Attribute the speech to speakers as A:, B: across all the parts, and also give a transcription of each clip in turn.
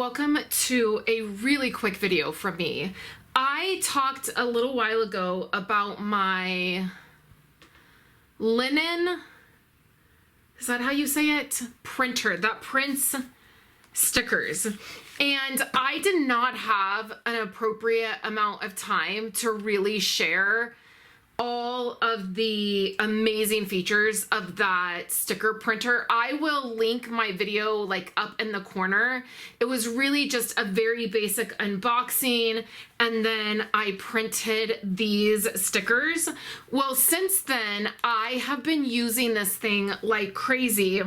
A: welcome to a really quick video from me. I talked a little while ago about my linen, is that how you say it? Printer that prints stickers. And I did not have an appropriate amount of time to really share all of the amazing features of that sticker printer. I will link my video like up in the corner. It was really just a very basic unboxing, and then I printed these stickers. Well, since then, I have been using this thing like crazy.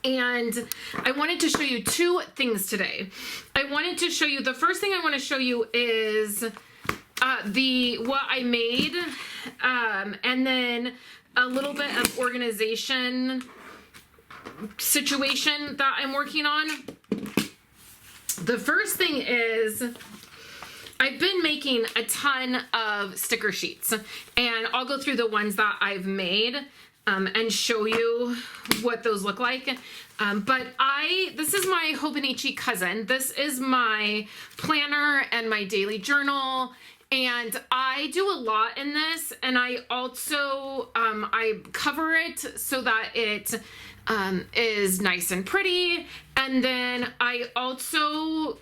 A: And I wanted to show you two things today. I wanted to show you, the first thing I want to show you is what I made, and then a little bit of organization situation that I'm working on. The first thing is I've been making a ton of sticker sheets, and I'll go through the ones that I've made and show you what those look like. But this is my Hobonichi cousin. This is my planner and my daily journal. And I do a lot in this, and I also, I cover it so that it is nice and pretty. And then I also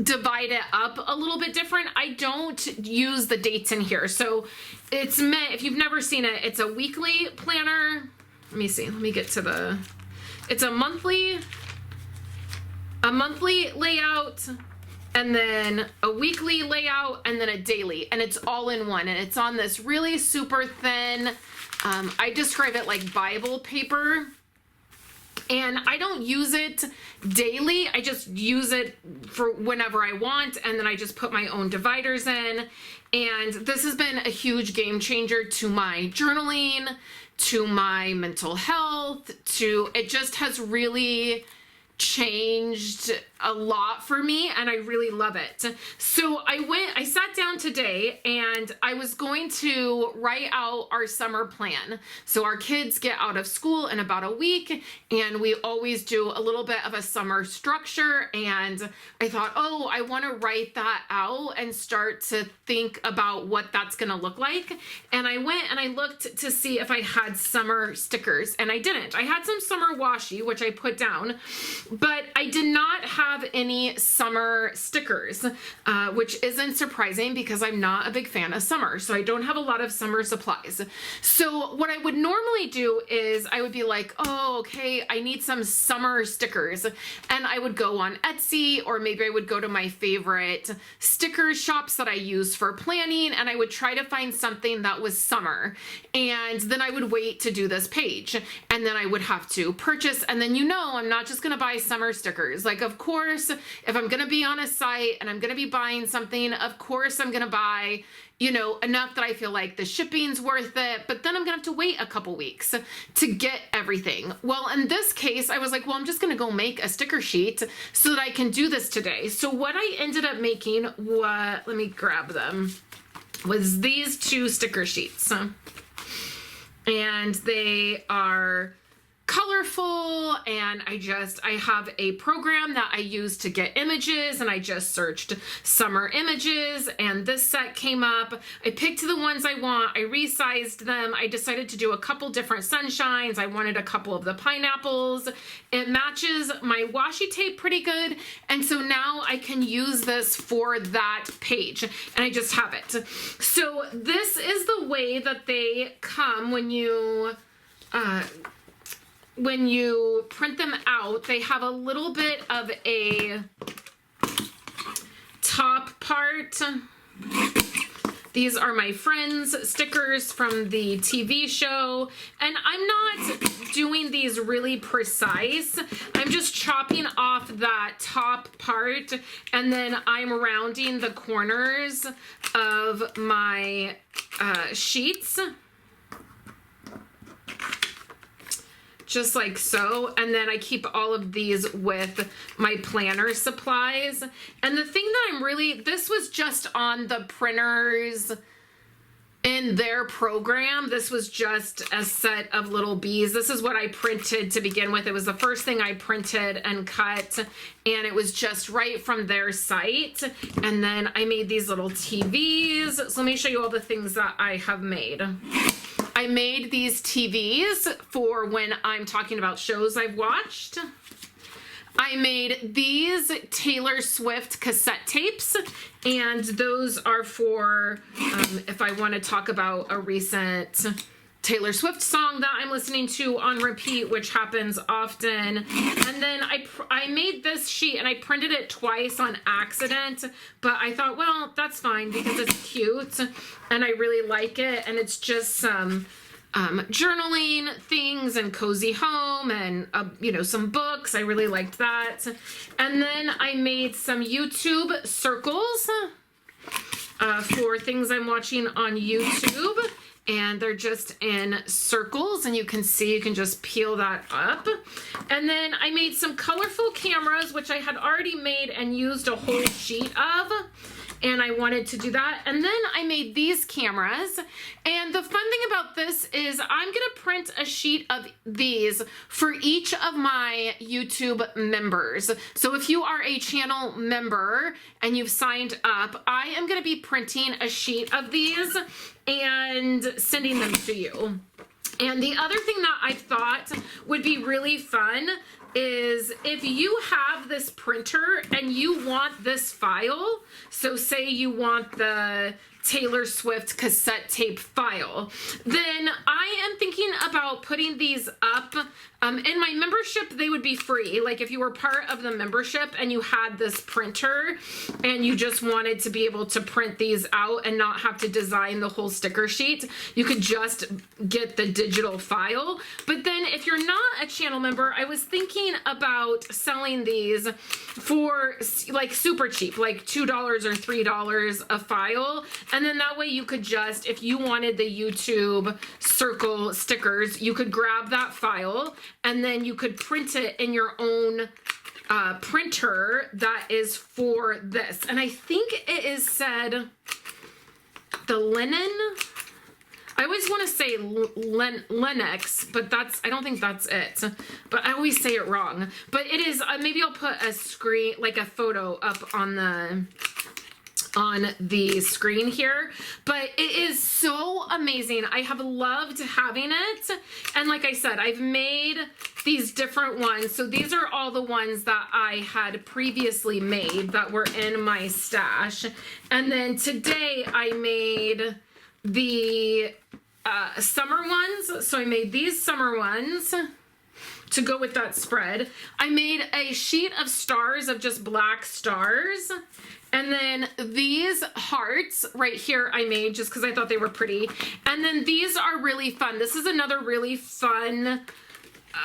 A: divide it up a little bit different. I don't use the dates in here. So it's meant, if you've never seen it, it's a weekly planner. Let me see, let me get to it's a monthly layout, and then a weekly layout, and then a daily, and it's all in one, and it's on this really super thin, I describe it like Bible paper, and I don't use it daily. I just use it for whenever I want, and then I just put my own dividers in, and this has been a huge game changer to my journaling, to my mental health, it just has really changed a lot for me, and I really love it. So I sat down today and I was going to write out our summer plan. So our kids get out of school in about a week, and we always do a little bit of a summer structure, and I thought, oh, I want to write that out and start to think about what that's going to look like. And I went and I looked to see if I had summer stickers, and I didn't. I had some summer washi, which I put down, but I did not have any summer stickers, which isn't surprising because I'm not a big fan of summer. So I don't have a lot of summer supplies. So what I would normally do is I would be like, oh, okay, I need some summer stickers. And I would go on Etsy, or maybe I would go to my favorite sticker shops that I use for planning, and I would try to find something that was summer. And then I would wait to do this page, and then I would have to purchase. And then, I'm not just going to buy summer stickers. Like, of course, if I'm going to be on a site and I'm going to be buying something, of course I'm going to buy, enough that I feel like the shipping's worth it, but then I'm going to have to wait a couple weeks to get everything. Well, in this case, I was like, well, I'm just going to go make a sticker sheet so that I can do this today. So what I ended up making, let me grab them, was these two sticker sheets. And they are colorful, and I have a program that I use to get images, and I just searched summer images, and this set came up. I picked the ones I want. I resized them. I decided to do a couple different sunshines. I wanted a couple of the pineapples. It matches my washi tape pretty good, and so now I can use this for that page, and I just have it. So this is the way that they come when you print them out. They have a little bit of a top part. These are my friends' stickers from the TV show, and I'm not doing these really precise. I'm just chopping off that top part, and then I'm rounding the corners of my sheets. Just like so, and then I keep all of these with my planner supplies. And the thing that this was just on the printer's in their program. This was just a set of little bees. This is what I printed to begin with. It was the first thing I printed and cut, and it was just right from their site. And then I made these little TVs. So let me show you all the things that I have made. I made these TVs for when I'm talking about shows I've watched. I made these Taylor Swift cassette tapes, and those are for if I want to talk about a recent Taylor Swift song that I'm listening to on repeat, which happens often. And then I made this sheet and I printed it twice on accident, but I thought, well, that's fine because it's cute and I really like it, and it's just some journaling things and cozy home and you know, some books. I really liked that. And then I made some YouTube circles for things I'm watching on YouTube, and they're just in circles, and you can see, you can just peel that up. And then I made some colorful cameras, which I had already made and used a whole sheet of, and I wanted to do that. And then I made these cameras, and the fun thing about this is I'm gonna print a sheet of these for each of my YouTube members. So if you are a channel member and you've signed up, I am gonna be printing a sheet of these and sending them to you. And the other thing that I thought would be really fun is if you have this printer and you want this file, so say you want the Taylor Swift cassette tape file, then I am thinking about putting these up. In my membership, they would be free. Like if you were part of the membership and you had this printer and you just wanted to be able to print these out and not have to design the whole sticker sheet, you could just get the digital file. But then if you're not a channel member, I was thinking about selling these for like super cheap, like $2 or $3 a file. And then that way you could just, if you wanted the YouTube circle stickers, you could grab that file and then you could print it in your own printer that is for this. And I think it is said the linen. I always want to say Lennox, but I don't think that's it. But I always say it wrong. But it is, maybe I'll put a screen, like a photo up on the screen here, but it is so amazing. I have loved having it. And like I said, I've made these different ones. So these are all the ones that I had previously made that were in my stash. And then today I made the summer ones. So I made these summer ones to go with that spread. I made a sheet of stars, of just black stars. And then these hearts right here I made just because I thought they were pretty. And then these are really fun. This is another really fun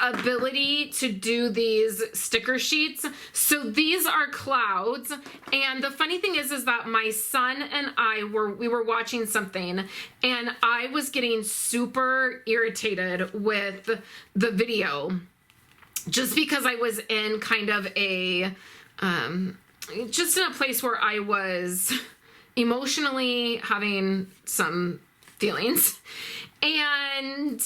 A: ability to do these sticker sheets. So these are clouds. And the funny thing is that my son and we were watching something and I was getting super irritated with the video just because I was in kind of a, just in a place where I was emotionally having some feelings. And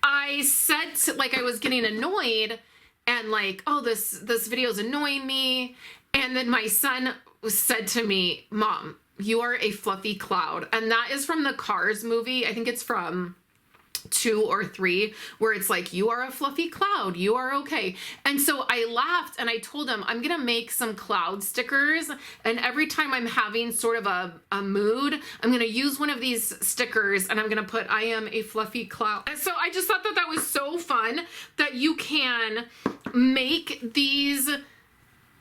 A: I said, like, I was getting annoyed and like, oh, this video is annoying me. And then my son said to me, Mom, you are a fluffy cloud. And that is from the Cars movie. I think it's from 2 or 3, where it's like, you are a fluffy cloud, you are okay. And so I laughed and I told him I'm gonna make some cloud stickers, and every time I'm having sort of a mood, I'm gonna use one of these stickers and I'm gonna put I am a fluffy cloud. And so I just thought that that was so fun that you can make these.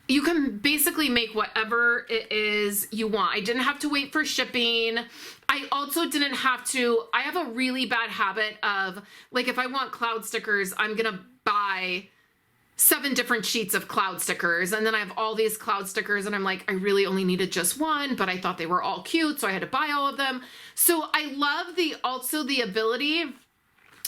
A: You can basically make whatever it is you want. I didn't have to wait for shipping. I also didn't have to, I have a really bad habit of, like, if I want cloud stickers, I'm gonna buy 7 different sheets of cloud stickers. And then I have all these cloud stickers and I'm like, I really only needed just one, but I thought they were all cute, so I had to buy all of them. So I love also the ability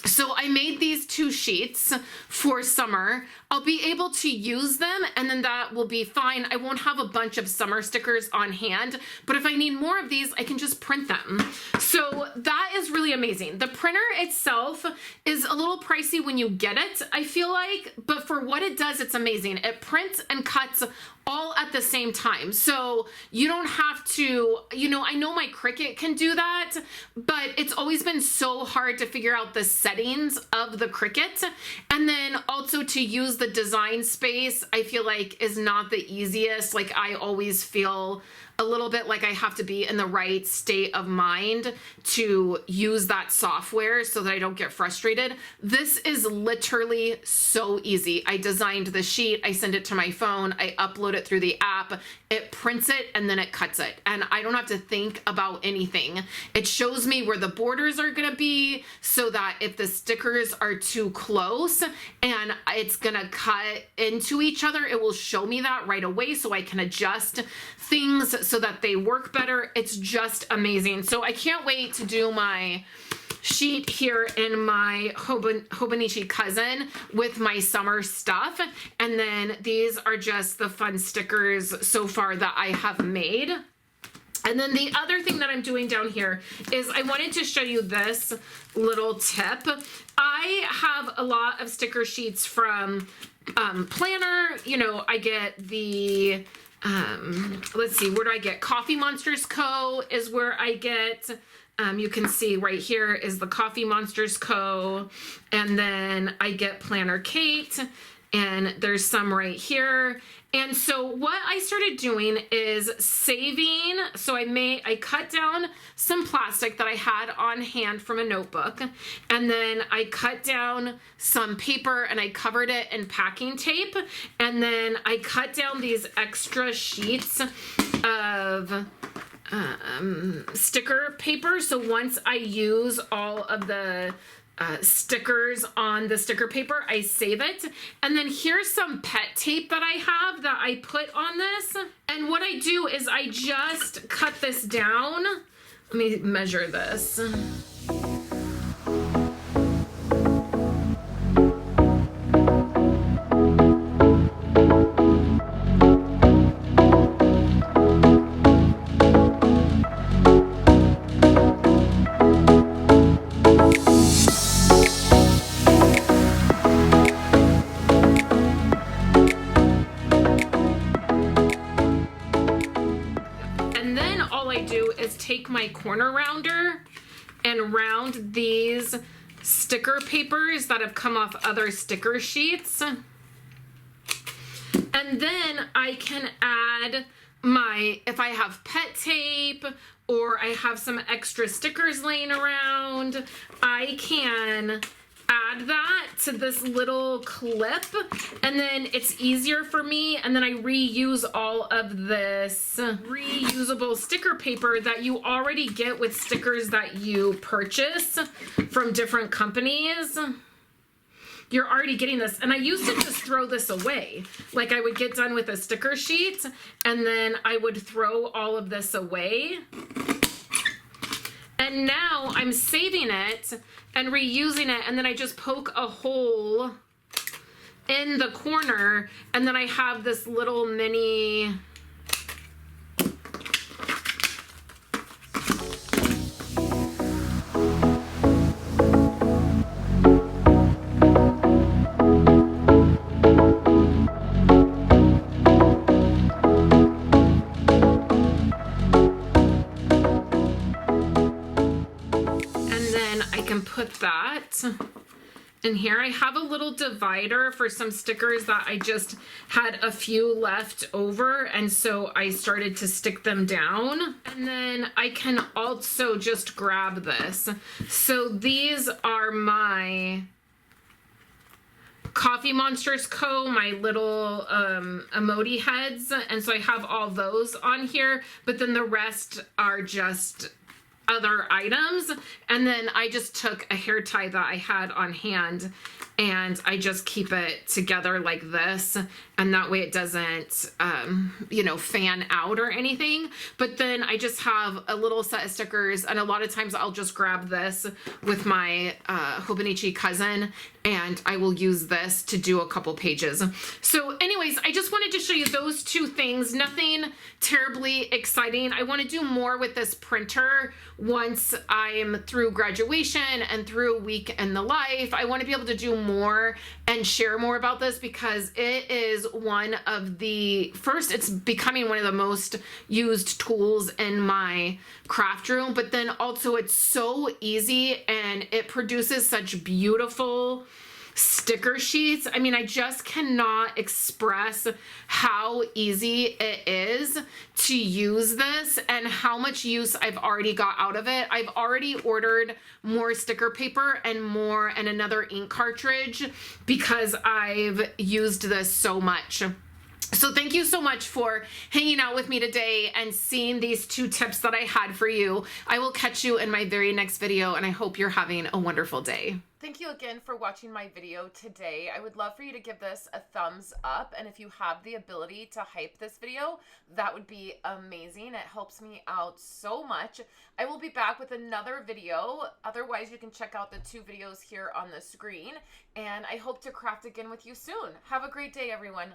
A: So I made these 2 sheets for summer. I'll be able to use them and then that will be fine. I won't have a bunch of summer stickers on hand, but if I need more of these, I can just print them. So that is really amazing. The printer itself is a little pricey when you get it, I feel like, but for what it does, it's amazing. It prints and cuts all at the same time. So you don't have to, you know, I know my Cricut can do that, but it's always been so hard to figure out the settings of the Cricut. And then also to use the design space, I feel like is not the easiest. Like I always feel a little bit like I have to be in the right state of mind to use that software so that I don't get frustrated. This is literally so easy. I designed the sheet, I send it to my phone, I upload it through the app, it prints it, and then it cuts it. And I don't have to think about anything. It shows me where the borders are gonna be so that if the stickers are too close and it's gonna cut into each other, it will show me that right away so I can adjust things so that they work better. It's just amazing. So I can't wait to do my sheet here in my Hobonichi cousin with my summer stuff. And then these are just the fun stickers so far that I have made. And then the other thing that I'm doing down here is I wanted to show you this little tip. I have a lot of sticker sheets from Planner. You know, I get the let's see, where do I get? Coffee Monsters Co. is where I get, you can see right here is the Coffee Monsters Co. And then I get Planner Kate, and there's some right here. And so what I started doing is saving, so I cut down some plastic that I had on hand from a notebook, and then I cut down some paper and I covered it in packing tape, and then I cut down these extra sheets of sticker paper. So once I use all of the stickers on the sticker paper, I save it. And then here's some pet tape that I have that I put on this. And what I do is I just cut this down. Let me measure this. Take my corner rounder and round these sticker papers that have come off other sticker sheets. And then I can add my, if I have pet tape or I have some extra stickers laying around, I can add that to this little clip, and then it's easier for me, and then I reuse all of this reusable sticker paper that you already get with stickers that you purchase from different companies. You're already getting this, and I used to just throw this away. Like I would get done with a sticker sheet and then I would throw all of this away. And now I'm saving it and reusing it, and then I just poke a hole in the corner, and then I have this little mini put that in here. I have a little divider for some stickers that I just had a few left over, and so I started to stick them down. And then I can also just grab this. So these are my Coffee Monsters Co., my little emoji heads, and so I have all those on here, but then the rest are just other items. And then I just took a hair tie that I had on hand and I just keep it together like this. And that way it doesn't, you know, fan out or anything. But then I just have a little set of stickers. And a lot of times I'll just grab this with my Hobonichi cousin and I will use this to do a couple pages. So anyways, I just wanted to show you those two things. Nothing terribly exciting. I want to do more with this printer once I'm through graduation and through week in the life. I want to be able to do more and share more about this because it is one of the first, it's becoming one of the most used tools in my craft room, but then also it's so easy and it produces such beautiful sticker sheets. I mean, I just cannot express how easy it is to use this and how much use I've already got out of it. I've already ordered more sticker paper and another ink cartridge because I've used this so much. So thank you so much for hanging out with me today and seeing these two tips that I had for you. I will catch you in my very next video and I hope you're having a wonderful day. Thank you again for watching my video today. I would love for you to give this a thumbs up, and if you have the ability to hype this video, that would be amazing. It helps me out so much. I will be back with another video. Otherwise, you can check out the 2 videos here on the screen, and I hope to craft again with you soon. Have a great day, everyone.